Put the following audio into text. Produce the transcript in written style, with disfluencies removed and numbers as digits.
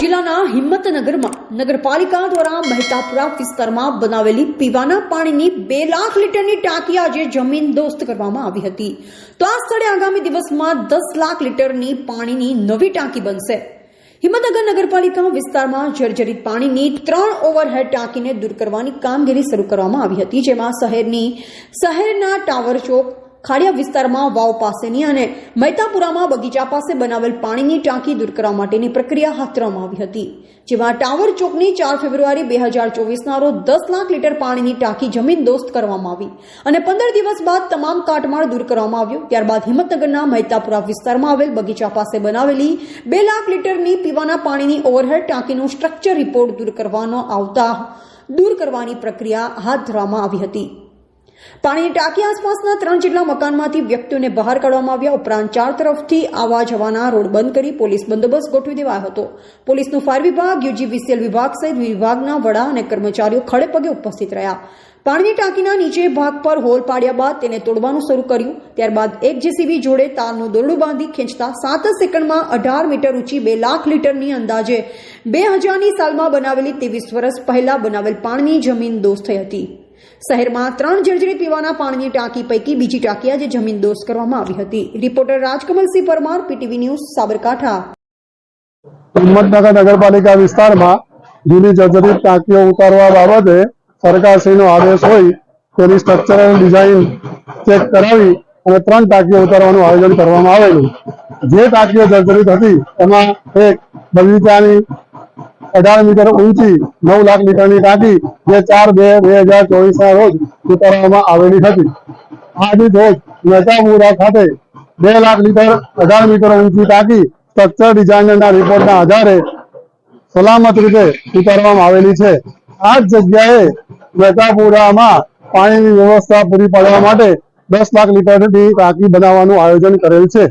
જિલ્લાના હિંમતનગરમાં નગરપાલિકા દ્વારા મહેતાપુરા વિસ્તારમાં બનાવેલી પીવાના પાણીની 2 લાખ લીટરની ટાંકી આજે જમીનદોસ્ત કરવામાં આવી હતી. તો આ સ્થળે આગામી દિવસમાં 10 લાખ લીટરની પાણીની નવી ટાંકી બનશે. હિંમતનગર નગરપાલિકા વિસ્તારમાં જર્જરિત પાણીની 3 ઓવરહેડ ટાંકીને દૂર કરવાની કામગીરી શરૂ કરવામાં આવી હતી, જેમાં શહેરના ટાવર ચોક, ખાડિયા વિસ્તારમાં વાવ પાસેની અને મહેતાપુરામાં બગીચા પાસે બનાવેલ પાણીની ટાંકી દૂર કરવા માટેની પ્રક્રિયા હાથ ધરવામાં આવી હતી. જેમાં ટાવર ચોકની 4 ફેબ્રુઆરી 2024ના રોજ 10 લાખ લીટર પાણીની ટાંકી જમીનદોસ્ત કરવામાં આવી અને 15 દિવસ બાદ તમામ કાટમાળ દૂર કરવામાં આવ્યો. ત્યારબાદ હિંમતનગરના મહેતાપુરા વિસ્તારમાં આવેલ બગીચા પાસે બનાવેલી 2 લાખ લીટરની પીવાના પાણીની ઓવરહેડ ટાંકીનું સ્ટ્રક્ચર રિપોર્ટ દૂર કરવાની પ્રક્રિયા હાથ ધરવામાં આવી હતી. પાણીની ટાંકી આસપાસના 3 જેટલા મકાનમાંથી વ્યક્તિઓને બહાર કાઢવામાં આવ્યા. ઉપરાંત 4 તરફથી આવવા જવાના રોડ બંધ કરી પોલીસ બંદોબસ્ત ગોઠવી દેવાયો હતો. પોલીસનું ફાયર વિભાગ, યુજીવીસીએલ વિભાગ સહિત વિભાગના વડા અને કર્મચારીઓ ખડે પગે ઉપસ્થિત રહ્યા. પાણીની ટાંકીના નીચે ભાગ પર હોલ પાડ્યા બાદ તેને તોડવાનું શરૂ કર્યું. ત્યારબાદ એક જેસીબી જોડે તારનું દોરડું બાંધી ખેંચતા 7 સેકન્ડમાં 18 મીટર ઊંચી 2 લાખ લીટરની અંદાજે 2000ની સાલમાં બનાવેલી 23 વર્ષ પહેલા બનાવેલ પાણીની જમીનદોસ્ત થઈ હતી. શહેરમાં 3 જર્જરિત પીવાના પાણીની ટાંકી પૈકી બીજી ટાંકી આજે જમીનદોસ્ત કરવામાં આવી હતી. Reporter Rajkamalsinh Parmar, PTV news, Sabarkantha. Himmatnagar નગરપાલિકા વિસ્તારમાં જૂની જર્જરિત ટાંકીઓ ઉતારવા બાબતે સરકારશ્રીનો આદેશ હોય તેની સ્ટ્રક્ચરલ ડિઝાઇન ચેક કરાવી અને 3 ટાંકીઓ ઉતારવાનું આયોજન કરવામાં આવેલું. જે ટાંકીઓ જર્જરિત હતી એમાં એક બગીચાની 18 મીટર ઊંચી 9 લાખ લીટરની ટાંકી જે 4/2/2024ના રોજ ઉતારવામાં આવેલી હતી. આજની રોજ મહેતાપુરા ખાતે 2 લાખ લીટર 18 મીટર ઊંચી ટાંકી સ્ટ્રક્ચર ડિઝાઇનરના રિપોર્ટના આધારે સલામત રીતે ઉતારવામાં આવેલી છે. આ જ જગ્યાએ મહેતાપુરામાં પાણીની વ્યવસ્થા પૂરી પાડવા માટે 10 લાખ લીટરની ટાંકી બનાવવાનું આયોજન કરેલ છે.